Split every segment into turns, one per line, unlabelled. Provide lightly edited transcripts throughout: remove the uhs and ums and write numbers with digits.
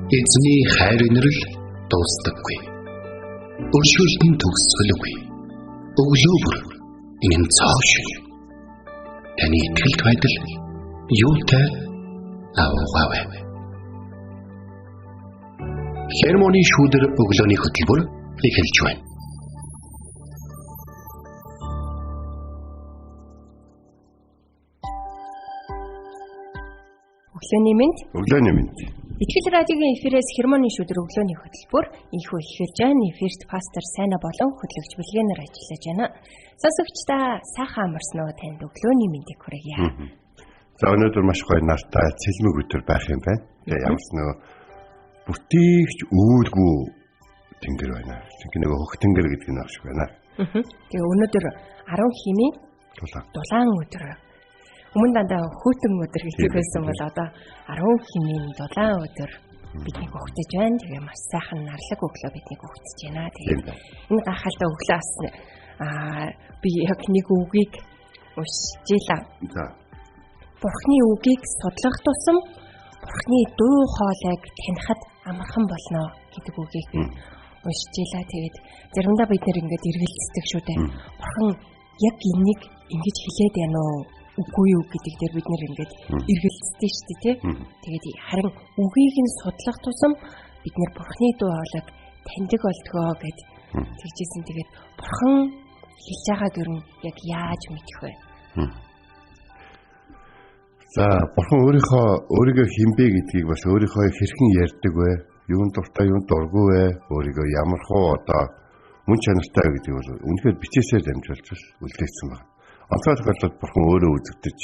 Эзний хайр инрэл дуустдаггүй. Өршөөлт нь төгсгөлгүй. Өглөө бүр энэ нь цоо шиг. Таны итгэлт байдал юутай аваагаавэ. Хермоны шүүдэр өглөөний хөтөлбөр эхэлж байна.
Өглөөний мэнд.
Итгэл радиогийн эфирээс хермоны шүүдэр өглөөний хөтөлбөр инхүү эхэлж байна. Эфирт пастор Сайна болон хөтлөгч Билгэнээр ажиллаж байна. Сонсогчдаа сайхан амарсан уу, танд өглөөний мэндийг хүргье.
За өнөөдөр маш гоё нартай цэлмэг өдөр байх юм байна. Тэгээ ямарс нөө бүтээгч үүлгүй тэнгэр байна. Тэг нэг хөх тэнгэр гэдэг нь авшиг байна.
Тэгээ өнөөдөр 10 химийн дулаан өдөр. Өмнө дандаа хөтөн өдөр гэдэг байсан бол одоо 10 химийн дулаан өдөр бидний өгтөж байна. Тэгээ маш сайхан нарлаг өглөө бидний өгтөж байна. Тэгээ энэ гахалтай өглөө бас би яг нэг үгийг уншижээ.
За.
Бурхны үгийг судлах тусам Бурхны дуу хоолойг танихад амархан болно гэдэг үгийг би уншижээ. Тэгээд заримдаа бид нэр ингээд эргэлздэг шүү дээ. Бурхан яг энийг ингэж хэлээд байна уу? Үгүй юу гэдэг дээр бид нэр ингээд эргэлздэг шүү дээ, тий. Тэгээд харин үгийг нь судлах тусам бид нэр Бурхны дуу хоолойг таньдаг болтгоо гэд тэгжсэн. Тэгээд Бурхан хэлж байгаа гэр нь яг яаж мэдэх вэ?
За Бурхан өөрийгөө хинбэ гэдгийг бас өөрийнхөө хэрхэн ярьдаг вэ? Юунд дуртай, юунд дургүй вэ? Өөрийгөө ямар хуу одоо мөн чанартай гэдгийг бол үнэхээр бичээсээр дамжуулж үлдээсэн байна. Онцгой тохиолдолд Бурхан өөрөө үзэгдэж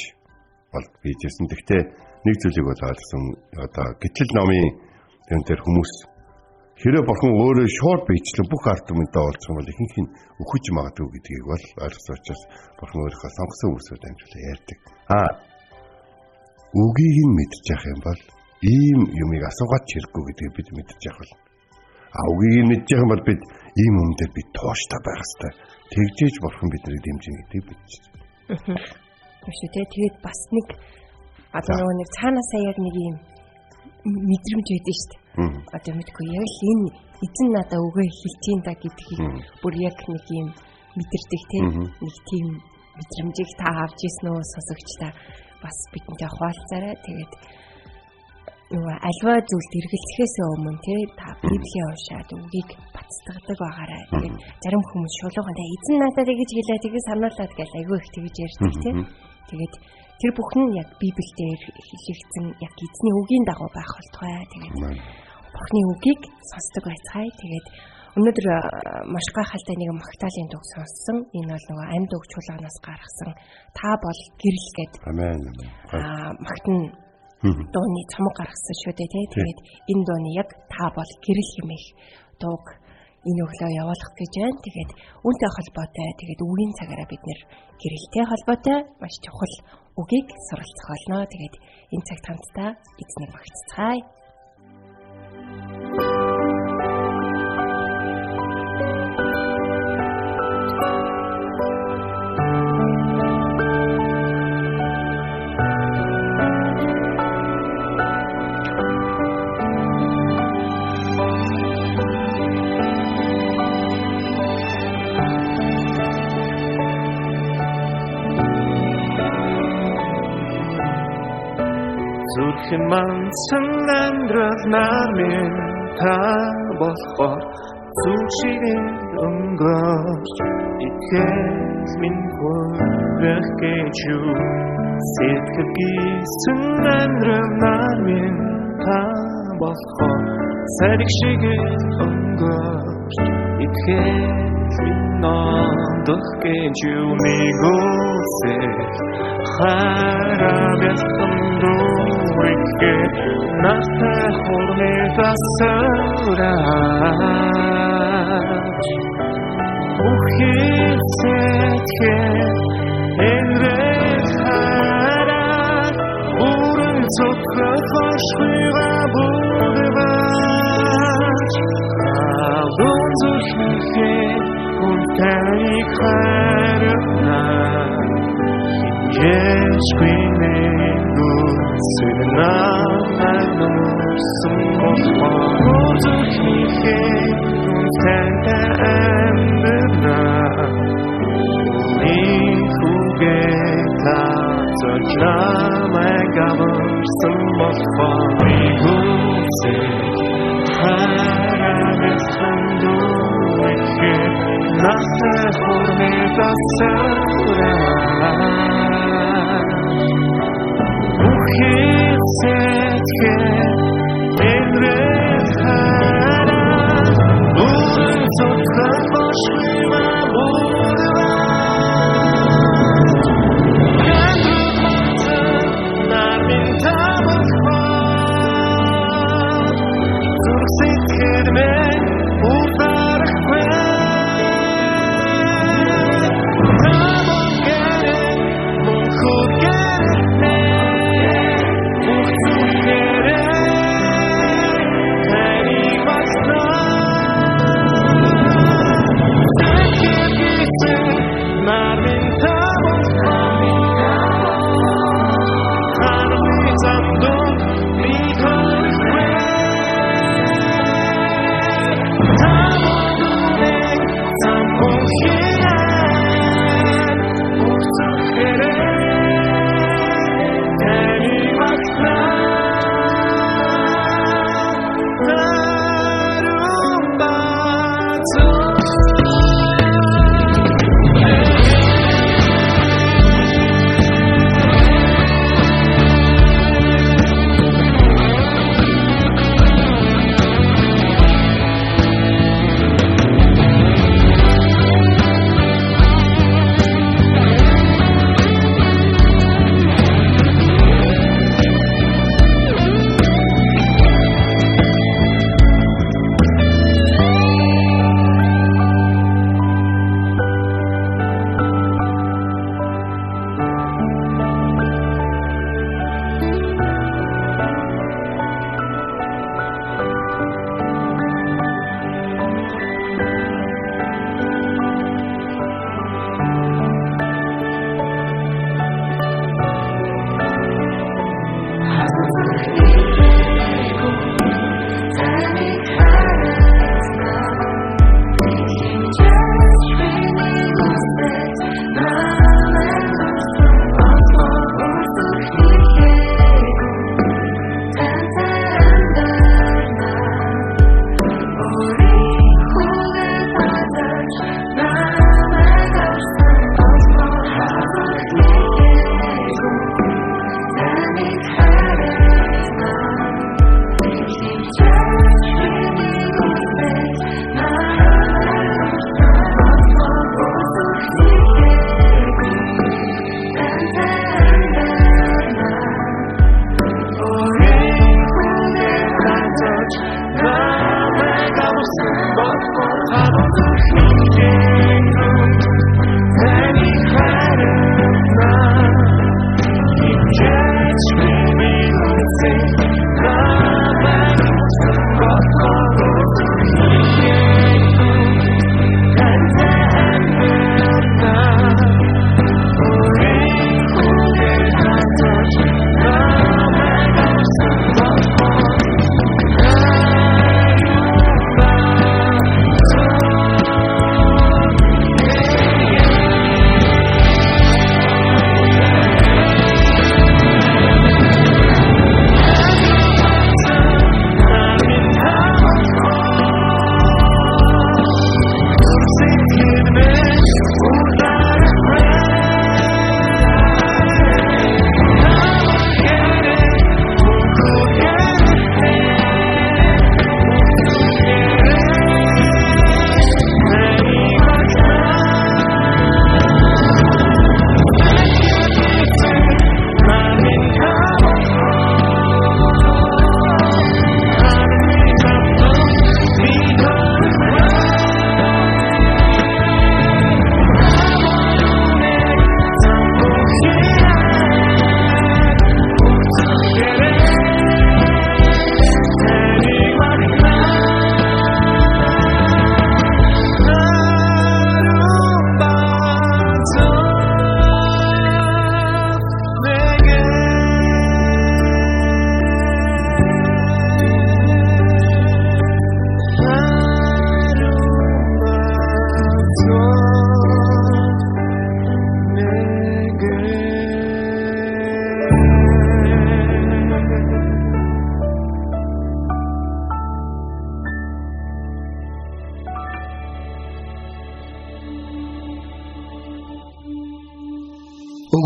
бол bijсэн. Гэхдээ нэг зүйлийг бол ойлгосон. Одоо гитлэл номын тэр хүмүүс хэрэв Бурхан өөрөө шууд бичлэн бүх ард түмэнтэй уулзсан бол ихэнх нь үхэж магадгүй гэдгийг бол ойлгосон учраас Бурхан өөрийнхөө сонгосон үгсээр дамжуулан ярьдаг. Үгийг нь мэдчих яах юм бол ийм юмыг асуугаад чирэггүй гэдгийг бид мэдчих яах вэ? Үгийг нь мэдчих юм бол бид ийм юм дээр бид тууштай байх хэрэгтэй. Тэгжээж Бурхан биднийг дэмжинэ гэдгийг мэдчих.
Тэгээд бас нэг одоо нэг цаанаасаа яг нэг юм мэдрэмж өгдөө шүү дээ. Одоо мэдгүй яг л энэ эзэн надаа үгээ хэлчихин да гэдгийг бүр яг нэг юм мэдэрдэг тийм нэг тийм мэдрэмжийг та авч ирсэн үү сонсогчдаа бас бидэнтэй хуваалцаарай. Тэгээд нөгөө альва зүйлд эргэлзэхээс өмнө тий та Библийг уншаад үгийг бацдагдаг байгаарай. Тэгээд зарим хүмүүс шулуугандаа эзэн надад ингэж хэлээ тэгээд санаалаад гэл айгүй их тэгж ярьдаг тий. Тэгээд тэр бүхэн нь яг Библиэлд хэлэгдсэн яг эзний үгийн дагуу байх болтугай. Тэгээд Бурхны үгийг сонсдог байцгаая. Тэгээд өнөөдөр маш гайхалтай нэг магтаалын дуу сонссон. Энэ бол нөгөө амьд үг чуулганаас гаргасан та бол гэрэл гэд.
Амен.
Магтан дууны цомог гаргасан шүү дээ тий. Тэгээд энэ дууны яг та бол гэрэл хэмээх дууг энэ өглөө явуулах гэж байна. Тэгээд үүнтэй холбоотой тэгээд үгийн цагаараа бид нэр гэрэлтэй холбоотой маш чухал үгийг суралцах болно. Тэгээд энэ цагт хамтдаа эзнийг магтцгаая.
Мансан амьдрал намын та болохоор зүгшийн өнгөж итгэл минь хүрэх гэж юу сэтгэгийсэн амьдрал намын та болохоор сарик шиг өнгөж итгэл минь нодох гэж юу нэг үсэл харабясан Porque nasta jornada saurás Ujitsetke enrejara Urun zokra fashkira budevach Abun zushmike untani kharna Yeshkwine Sudana гамарсан болохоор зүрхнийхээ үнэтэй амьдрнаа Ихүгээ таацаж намайг гамарсан болохоор Ихүсээ харагасан дүүхээ настай хурмээ тасараа Ухээсэтгэе энрэх хараа Бүрэн цоцгой бошгима бүрдва Яндрууд мацсан нармин табахва Зүрх сэтгэл мэн уфарахвэ Тамон гэрэн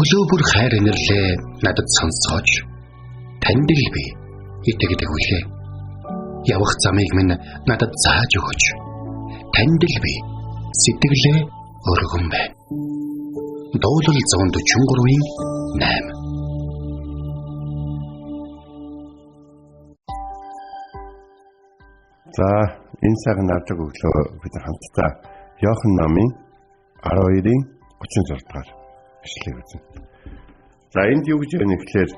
өглөө бүр хайр инэрлээ надад сонсгооч. Танд л би итгэдэг үлээ. Явах замыг минь надад зааж өгөөч. Танд л би сэтгэлээ өргөн байна. Дуулал 143-ийн 8.
За энэ цагаан надаг өглөө бид хамтдаа Иохан номын 12-ийн 36 дугаар ишлэгийг үзнэ. За энд юу гэж байна гэхээр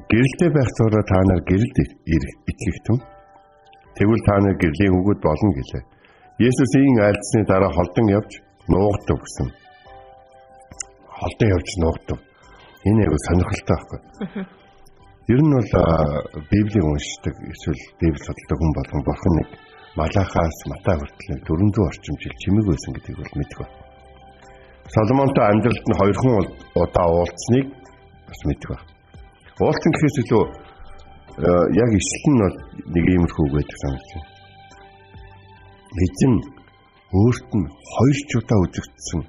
гэрэлтэй байх зураа та нар гэрэлд итгэхтэн. Тэгвэл та нар гэрлийн үгүүд болно гэлээ. Есүс ийм айлдсны дараа холдон явж нуугдав гэсэн. Холдон явж нуугдав. Энэ яг сонирхолтой байхгүй. Ер нь бол Библийг уншдаг эсвэл Библийг судалдаг хүн болгон бурхан нэг Малахаас Матай хүртэл 400 орчим жил чимэг байсан гэдгийг бол мэддэг. Соломонтой амьдралд нь 2 удаа уулзсныг бас мэддэг. Уулзсан гэхээс илүү яг ишлэл нь бол нэг иймэрхүү үг байдаг санагдаж байна. Эзэн өөрт нь 2 удаа үзэгдсэн.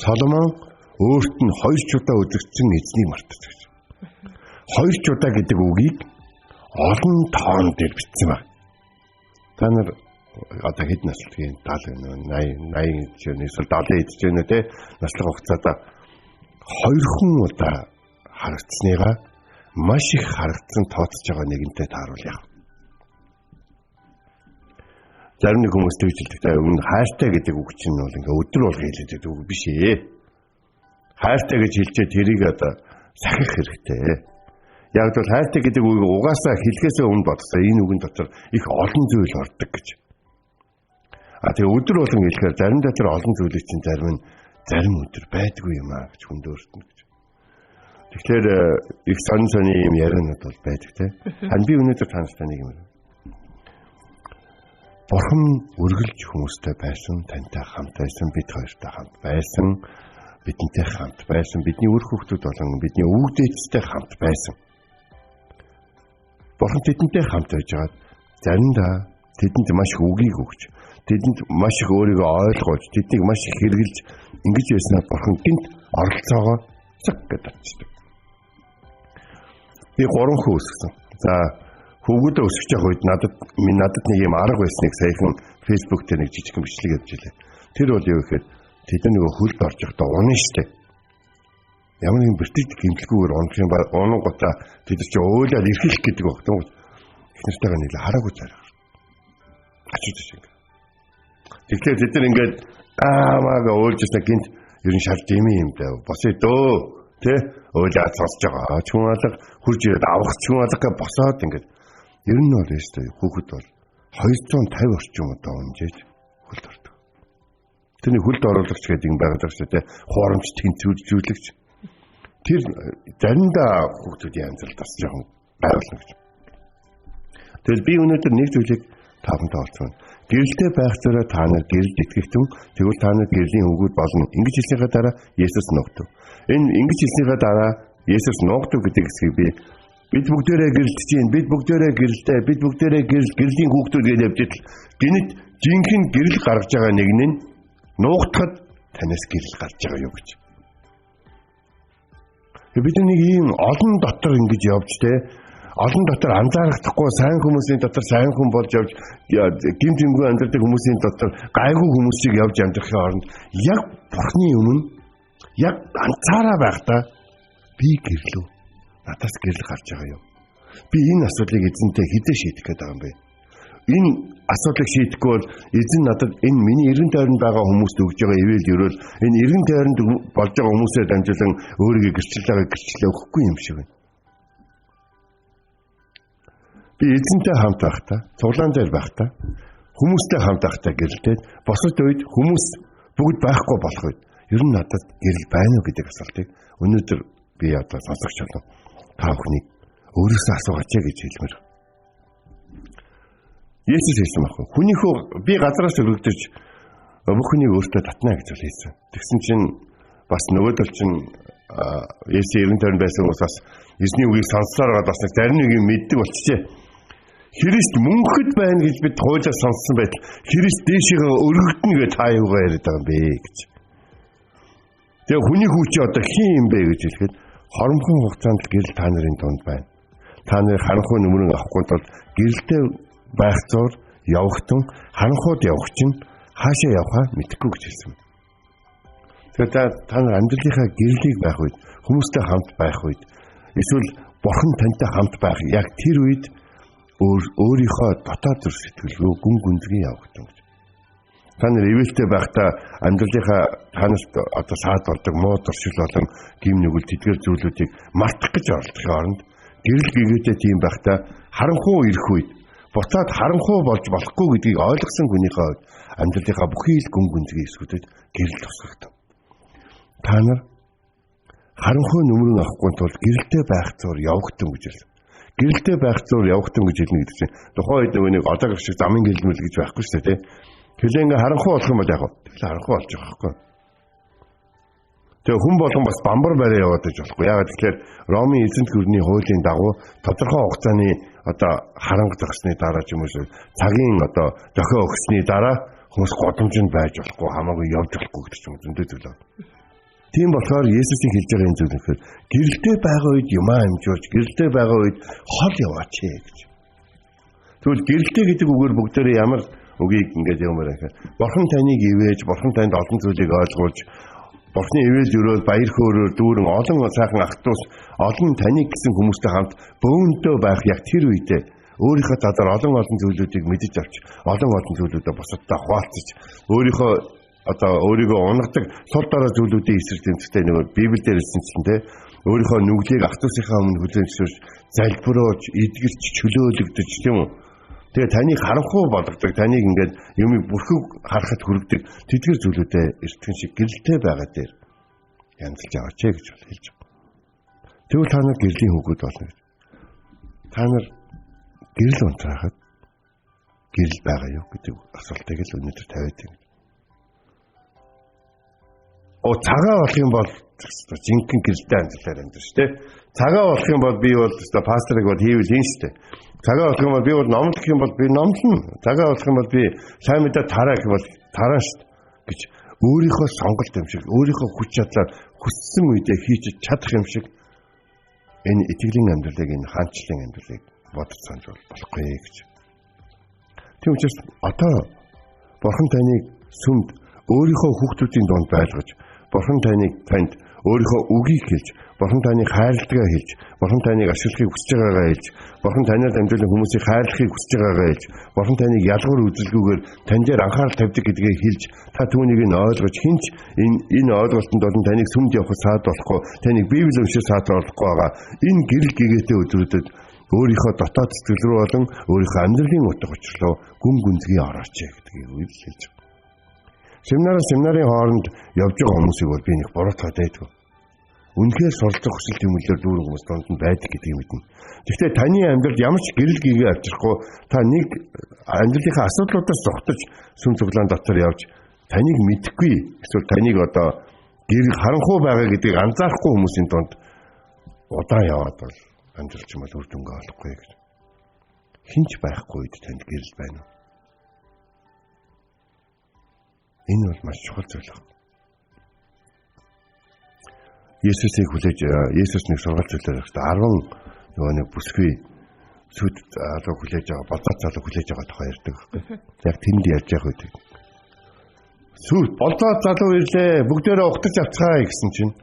Соломон өөрт нь 2 удаа үзэгдсэн эзнийг мартаж гэж. 2 удаа гэдэг үгийг олон тоон дээр бичсэн ба. Та нар одоо хэд наслтгийн 70 80 80 эсвэл 70 идэж байна те наслах хугацаада 2 удаа харагдсныгаа маш их харагдсан тооцож байгаа нэгэнтэй тааруул яах. Зарим нэг хүмүүс төвчлөлтэй өмнө хайртай гэдэг үг чинь бол ингээ өдөр болго хэлээд үг биш ээ. Хайртай гэж хэлчихэд тэрийг одоо сахих хэрэгтэй. Яг бол хайртай гэдэг үгийг угаасаа хэлхээсээ өмнө бодсоо энэ үгэн дотор их олон зүйл ордог гэж. Тэгээ өдөр болгон хэлэхээр зарим дотор олон зүйлийг чинь зарим өдөр байдгүй юм аа гэж хүндөртөн гэж. Тэгэхээр их сонь юм яриануд бол байдаг те. Харин би өнөөдөр танастай нэг юм. Бурхан үргэлж хүмүүстэй байсан, тантай хамт байсан, бид хоёртой хамт байсан, бидэнтэй хамт байсан, бидний үр хүүхдүүд болон бидний өвөг дээдстэй хамт байсан. Бурхан тэдэнтэй хамт байж байгаа. Заримдаа тэдэнд маш их үгийг өгч, тэдэнд маш их өөрийгөө ойлгуулж, тэднийг маш их хэрэгжилж ингэж байснаа Бурхан гинт оролцоогоо цэг гэж татчихдаг. Би 3 хүү өсгсөн. За хүүгүүдээ өсгөж явах үед надад нэг юм арга байсныг саяхан Facebook дээр нэг жижигхэн бичлэг явуулж илээ. Тэр бол юу гэхээр тэд нөгөө хөлд орж явахдаа унаа штэ. Ямар нэгэн бэртэж гимтэлгүйгээр унах юм ба унангуудаа тэд чи өөлөд ирхэх гэдэг баг тийм үү? Их нартайгаа нийлээ хараагүй царах. Ачиж шиг. Тэгэхээр тэд нар ингээд маага өөлжсэн гинт ер нь шал дими юм даа. Босоо дөө тэ өөлөд сонсож байгаа. Ч юм алга хурж ирээд авах ч юм алга босоод ингээд ер нь бол өстэй хүүхэд бол 250 орчим удаа унжээж хөлд ордог. Тэрний хөлд оруулагч гэдэг юм байгаад шүү дээ. Хуурамч тэнцвэрлэгч. Тэр заримдаа хүүхдүүдийн амьдрал бас жоохон байрлна гэж. Тэгэл би өнөөдөр нэг зүйлийг таахантай олцсон. Гэрэлтэй байх зэрэг та нар гэрэлд итгэхтэн тэгвэл та нар гэрлийн өгөөд болно. Ингэж хэлснийхаа дараа Есүс нуугдав. Энэ ингэж хэлснийхаа дараа Есүс нуугдав гэдэг хэсгийг бид бүгдээрээ гэрэлтэж байна. Бид бүгдээрээ гэрэлтэй. Бид бүгдээрээ гэрлийн хүүхдүүд гэж явж идэл. Гэнэт жинхэнэ гэрэл гаргаж байгаа нэг нь нуугдахад танаас гэрэл гарч байгаа юу гэж. Бид нэг ийм олон дотор ингэж явж те олон дотор анзаарахдаггүй сайн хүмүүсийн дотор сайн хүн болж явж гимтэмгүй амьдардаг хүмүүсийн дотор гайгүй хүмүүсийг явж амьдрахын оронд яг Бурхны өмнө яг анцаараа байхдаа би гэрлүү надаас гэрэл гарч байгаа юу? Би энэ асуудлыг эзэнтэй хэдэн шийдэх гээд байгаа юм бэ? Энэ асуудлыг шийдэхгүй бол эзэн надад энэ миний эргэн тойронд байгаа хүмүүст өгж байгаа ивэл ерөөл энэ эргэн тойронд болж байгаа хүмүүсээр дамжуулан өөрийгөө гэрчлээ өгөхгүй юм шиг байна. Би эзэнтэй хамт байхдаа, цуглаан дээр байхдаа, хүмүүстэй хамт байхдаа гэрэлтээд босод үед хүмүүс бүгд байхгүй болох үед ер нь надад гэрэл байна уу гэдэг асуултыг өнөөдөр би одоо сонсогч болов та бүхний өөрөөсөө асуугач гэж хэлмээр. Есүс хэлсэн байхгүй. Хүнийхөө би газраас өргөдөж бүх хүнийг өөртөө татна гэж хэлсэн. Тэгсэн чинь бас нөгөөдөл чинь Есүс эргэн тойронд байсан хүмүүс бас эзний үгийг сонссоор гад бас зарим нэг юм мэддэг болчихжээ. Христ мөнхөд байна гэж бид хуулиас сонссон байтал Христ дээшээ өргөгдөнө гэж та юугаар яриад байгаа юм бэ гэж. Тэгээ хүний хүү чи одоо хин юм бэ гэж хэлэхэд хоромхон хугацаанд гэрэл та нарын дунд байна. Та нарын харанхуй нөмрөн авахгүй тул гэрэлтэй байх зур явахтун харанхууд явах чинь хаашаа явахаа мэдэхгүй гэж хэлсэн. Тэгэхээр та нар амьдралынхаа гэрлийг байх үед хүмүүстэй хамт байх үед эсвэл бурхан тантай хамт байх яг тэр үед өөрийнхөө дотоод зүрх сэтгэл рүү гүн гүнзгий явагдана гэж. Та нар ивэлтэй байхдаа амьдралынхаа танарт одоо саад болдог муу туршил болон гим нүгэл тэдгээр зүйлүүдийг мартах гэж оролдохын оронд гэрэл гэгээтэй тийм байхдаа харанхуй ирэх үед буцаад харанхуй болж болохгүй гэдгийг ойлгосон хүнийхээ хувьд амьдралынхаа бүхий л гүн гүнзгий эсгүүдэд гэрэл тусгагдав. Та нар харанхуй нөмрөн авахгүй тул гэрэлтэй байх зур явагдсан гэж хэлсэн. Гэрэлтэй байх зур явагдсан гэж хэлнэ гэдэг чинь тухайн үед нэг одоо шиг замын гэлмэл гэж байхгүй шүү дээ. Хэлээ ингээ харанхуй болох юм бол яг тэгэл харанхуй болж байгаа байхгүй. Тэгээ хүн болгон бас бамбар барай яваад иж болохгүй. Яагаад тэгэхээр Ромын эзэнт гүрний хуулийн дагуу тодорхой хугацааны одоо харанга зогсны дараа ч юм уу цагийн одоо дохио өгсөний дараа хүмүүс годомжинд байж болохгүй хамаагүй явж болохгүй гэдэг ч юм зөндөө зүйл. Тийм болохоор Есүсийн хэлж байгаа энэ зүйл нөхөр гэрэлтэй байгаа үед юмаа амжуулж гэрэлтэй байгаа үед хол яваач гэж. Тэгвэл гэрэлтэй гэдэг үгээр бүгдээрээ ямар үгийг ингэж юмараа гэхээр бурхан таныг ивэж, бурхан танд олон зүйлийг ойлгуулж, бурханы ивэж өрөөд баяр хөөрөөр дүүрэн олон сайхан ах トゥ ус олон таныг гэсэн хүмүүстэй хамт бөөнтөө байх яг тэр үедээ өөрийнхөө задаар олон зүйлүүдийг мэдэж авч, олон зүйлүүдэд бусадтай хуваалцаж, өөрийгөө унгадаг сул дорой зүйлүүдийн эсрэг тэмцэлтэй нэг Библиэлд хэлсэн чинь те өөрийнхөө нүглийг ах トゥ усынхаа өмнө хүлээнсэрж залбирууж, эдгэрч, чөлөөлөгдөж тийм үү. Тэгээ таныг харанхуй болгодог, таныг ингээд юмыг бүрхэг харахад хүргэдэг тэдгээр зүйлүүдэд эртгэн шиг гэрэлтэй байгаа дээр янзлж аваач гэж хэлж байгаа. Тэгвэл та нар гэрлийн хүүхэд болно гэж. Та нар гэрэл унтраахад гэрэл байгаа юу гэдэг асуултыг л өнөөдөр тавиад байна. Цагаа болох юм бол жинхэнэ гэрэлтэй амьдралаар амьдарч тий. Цагаа болох юм бол би бол пасторыг бол хийвэл хийн штэ. Цагаа болох юм бол би бол номлох юм бол би номлоно. Цагаа болох юм бол би сайн мэдээ тараа гэх бол тараа штэ гэж өөрийнхөө сонголт юм шиг, өөрийнхөө хүч чадлаар хүссэн үедээ хийж чадах юм шиг энэ итгэлийн амьдралыг, энэ хаанчлалын амьдралыг бодож санаж болохгүй гэж. Тийм учраас одоо бурхан таныг сүмд өөрийнхөө хүүхдүүдийн дунд байлгаж, бурхан танд өөрийнхөө үгийг хэлж, бурхан таныг хайрладгаа хэлж, бурхан таныг ашиглахыг хүсэж байгаагаа хэлж, бурхан танаар дамжуулан хүмүүсийг хайрлахыг хүсэж байгаагаа хэлж, бурхан таныг ялгуур үзэлгүйгээр тань дээр анхаарал тавьдаг гэдгийг хэлж, та түүнийг нь ойлгож хинч энэ ойлголтод болон таныг сүмд явах саад болохгүй, таныг Библи унших саад болохгүй байгаа. Энэ гэрэл гэгээтэй өдрүүдэд өөрийнхөө дотоод сэтгэл рүү болон өөрийнхөө амьдралын утга учир руу гүн гүнзгий орооч гэдгийг хэлж байгаа. Семинарын хооронд явж байгаа хүмүүсийг бол би нэг буруутгаад байдгүй. Үнэхээр суралцах хүсэл тэмүүлэлээр дүүрэн хүмүүс донд нь байдаг гэдгийг мэднэ. Гэхдээ таны амьдралд ямар ч гэрэл гээгээ авчрахгүй та нэг амьдралынхаа асуудлуудаас зогтож сүм цуглаан дотор явж таныг мэдэхгүй эсвэл таныг одоо гэрэл харанхуй байгаа гэдгийг анзаарахгүй хүмүүсийн донд удаан яваад бол амьдралч юм бол үр дүнгээ олохгүй гэж. Хинч байхгүй үед танд гэрэл байна уу? Энэ бол маш чухал зүйл байна. Есүсийг хүлээж Есүс нэг сургаал зүйлээр хэвээр 10 нэг бүсгүй сүд залуу хүлээж байгаа, болцоо залуу хүлээж байгаа тухай ярьдаг. Яг тэнд ярьж явах үед. Сүд болцоо залуу ирлээ, бүгдээрээ ухтаж авцгаая гэсэн чинь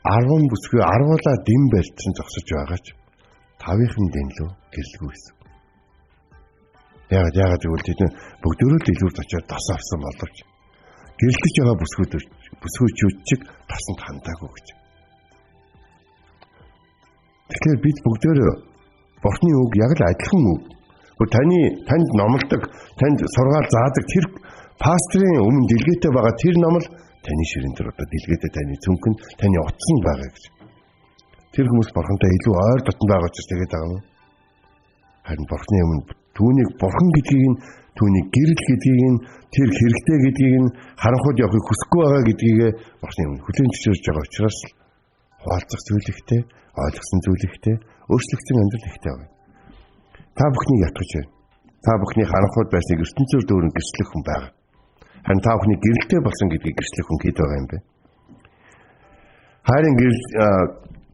10 бүсгүй 10-уулаа дэм барьсан зогсож байгаач 5-ын дэнлөө гэрлгүй байсан. Яагаад гэвэл тэд бүгдөө л илүүрд очиод тос авсан боловч гэрэлтэж байгаа бүсгүйчүүд чиг тосонд хандаагүй гэж. Тэгэхээр бид бүгдөө бурхны үг яг л адилхан үг. Танд номлодог, танд сургаал заадаг тэр пастрын өмнө дэлгээтэй байгаа тэр ном л таны ширэн дээр одоо дэлгээтэй таны цүнхэн, таны утсан байгаа гэж. Тэр хүмүүс бурхантай илүү ойр дотн байгаа ч тэгээд байгаа юм. Харин бурхны өмнө түүнийг бурхан гэдгийг нь, түүний гэрэл гэдгийг нь, тэр хэрэгтэй гэдгийг нь, харанхуйд явахыг хүсэхгүй байгаа гэдгийг бурхны өмнө хүлээн зөвшөөрж байгаа учраас хуваалцах зүйл ихтэй, ойлгосон зүйл ихтэй, өөрчлөгдсөн амьдрал ихтэй байна. Та бүхнийг ятгах байна. Та бүхний харанхуйд байсныг ертөнцөөр дүүрэн гэрчлэх хүн байгаа. Харин та бүхний гэрэлтэй болсон гэдгийг гэрчлэх хүн хэд байгаа юм бэ? Хайрын гэрэл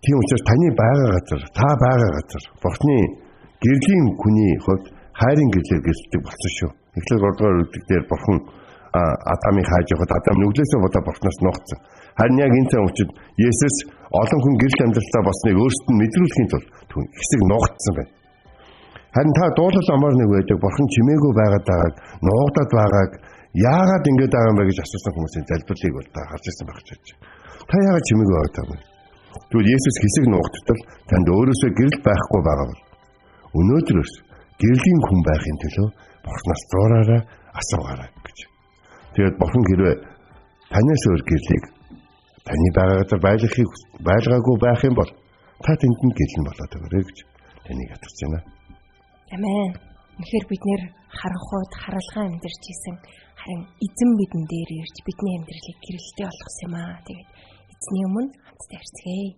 тийм учраас таны байгаа газар, та байгаа газар Бурхны гэрлийн хүний хувьд хайрын гэрлээр гэлдэг болсон шүү. Эхлээд 3 дугаар үлдэх дээр Бурхан Адамыг хааж явахад Адам нүглээсээ бодоо Бурханаас нуугдсан. Харин яг энэ цаг үед Есүс олон хүн гэрэл амьдралдаа болсныг өөрсдөд нь мэдрүүлэхийн тулд хэсэг нуугдсан байна. Харин та дуулал омоор нэг байдаг Бурхан чимээгүй байгаад байгааг, нуугдаад байгааг яагаад ингэж байгаа юм бэ гэж асуусан хүмүүсийн залбирлыг бол та харж ирсэн байх гэж. Та яагаад чимээгүй байгаад байгаа юм? Тэгвэл Есүс хэсэг нуугдтал танд өөрөөсөө гэрэл байхгүй байгаа бол өнөөдрөөс гэрлийн хүн байхын төлөө Бурханаас зураараа асуугаарай гэж. Тэгээд Бурхан хэрвээ танаас өөр гэрлийг таны байгаа газар байлгаагүй байх юм бол та тэнд гэлэн болоод өгөрэй гэж таныг ятгах байна.
Амен. Үнэхээр бид нэр харанхуйд харалгаа амьдарч исэн. Харин эзэн бидэн дээр ирж бидний амьдралыг гэрэлтэй болгосон юм аа. Тэгээд эзний өмнө хамтдаа харцгээе.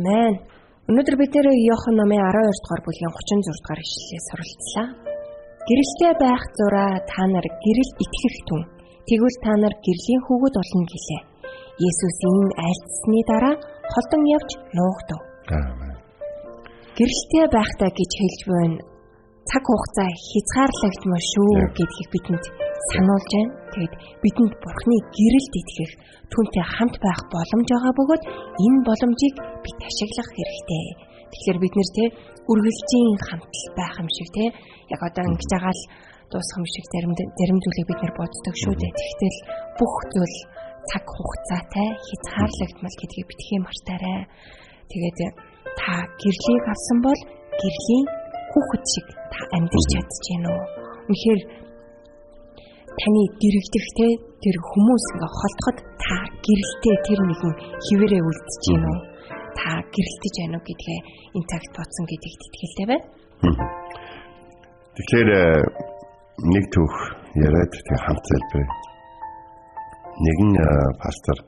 Амен. Өнөөдөр бид нэр Иохан номын 12 дугаар бүлгийн 36 дугаар ишлэлээс суралцлаа. Гэрэлтэй байх зураа та нар гэрэлд итгэх түн. Тэгвэл та нар гэрлийн хүүгүүд болно гэлээ. Есүс энэ айлтсны дараа холдон явж нуугдав.
Амен.
Гэрэлтэй байхдаа гэж хэлж байна. Цаг хугацаа хязгаарлагдмаа шүү гэдгийг бидэнд сануулж байна. Тэгэд бидэнд Бурхны гэрэлд итгэх, түүнтэй хамт байх боломж байгаа бөгөөд энэ боломжийг бид ашиглах хэрэгтэй. Тэгэхээр бид нэр те үргэлжийн хамтал байх юм шиг те яг одоо ингэж байгаа л дуусах юм шиг зарим зүйлийг бид нэр боддог шүү дээ. Тэгтэл бүх зүйл цаг хугацаатай хязгаарлагдмал гэдгийг битгий мартаарай. Тэгээд та гэрлийг авсан бол гэрлийн хүүхэд шиг та амьдарч чадчихэв нөө. Үнэхээр таны дэрэгдэхтэй тэр хүмүүс ингээ холдоход та гэрэлтэй тэр нэгэн хിവэрээ үлдчихэв нөө. Та гэрэлтэж байна уу гэдгээ энэ цагт бодсон гэдэгт итгэлтэй байна.
Тэгэхээр нэг түүх яриад тэг хамт залбирая. Нэгэн пастор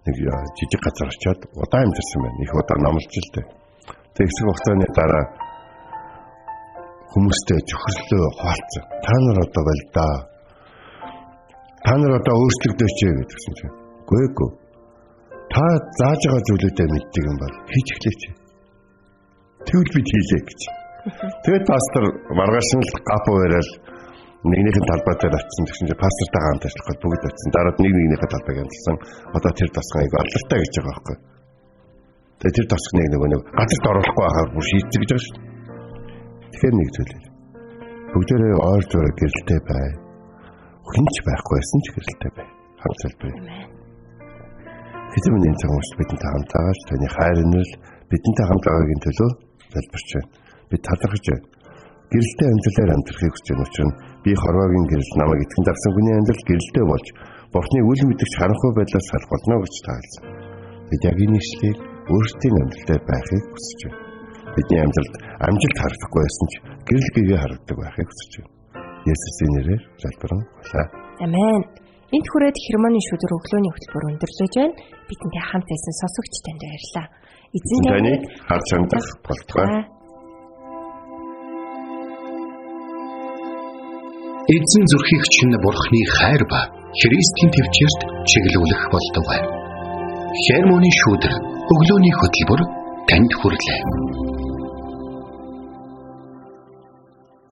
нэг жижиг газар очиод удаан амьдсан байна. Их удаа номлож л дээ. Тэгсэг хугацааны дараа хүмүүстэй зөвхөрлөө хаалцсан. Та нар одоо байлдаа. Та нар одоо өөрчлөгдөөч гэдгсэн чинь. Гүйгүй. Та зааж байгаа зүйлүүдээ мэддэг юм бол хийж эхлэеч. Тэгвэл бид хийлээ гэж. Тэгээд пастор маргааш нь гапо яриад нэгнийхэн талбай дээр очсон гэсэн чинь пастортай хамт ажиллахад бүгд очсон. Дараад нэгнийхээ талбайг амжилсан. Одоо тэр тасгыг ололтой гэж байгаа байхгүй. Тэгээд тэр тасгыг нэг газарт оруулахгүй байхаар бүр шийддэг гэж байгаа шүү. Тэгэхээр нэг зүйл. Бүгдээрээ ойр зураг гэрэлтэй бай. Хинч байхгүй байсан ч гэрэлтэй бай. Хамт залбирая. Хэзээ энэ цагт бидэнтэй хамт байгаач таны хайр нэрл бидэнтэй хамт байгаагийн төлөө залбирч байна. Бид талархаж байна. Гэрэлтэй амьдралаар амьдрахыг хүсэж байгаа учраас би хорвоогийн гэрэл намайг итгэн дагсан хүний амьдрал гэрэлтэй болж Бурхны үл мэдэгч харанхуй байдлаас салах болно гэж таалсан. Бид яг энэ ишлийг өөрсдийн амьдралдаа байхыг хүсэж байна. Бидний амьдралд амжилт харагдахгүй байсан ч гэрэл гээгээ харагддаг байхыг хүсэж байна. Есүсийн нэрээр залбирanгуйлаа.
Амен. Энд хүрээд хермоны шүдэр өглөөний хөтөлбөр өндөрлөж байна. Бидэнтэй хамт байсан сонсогч танд баярлалаа. Эзэн таныг
харж хандах болтугай.
Эзэн зүрхийг чинь Бурхны хайр ба Христийн төвчөрт чиглүүлэх болтугай. Хермоны шүдэр өглөөний хөтөлбөр танд хүрлээ.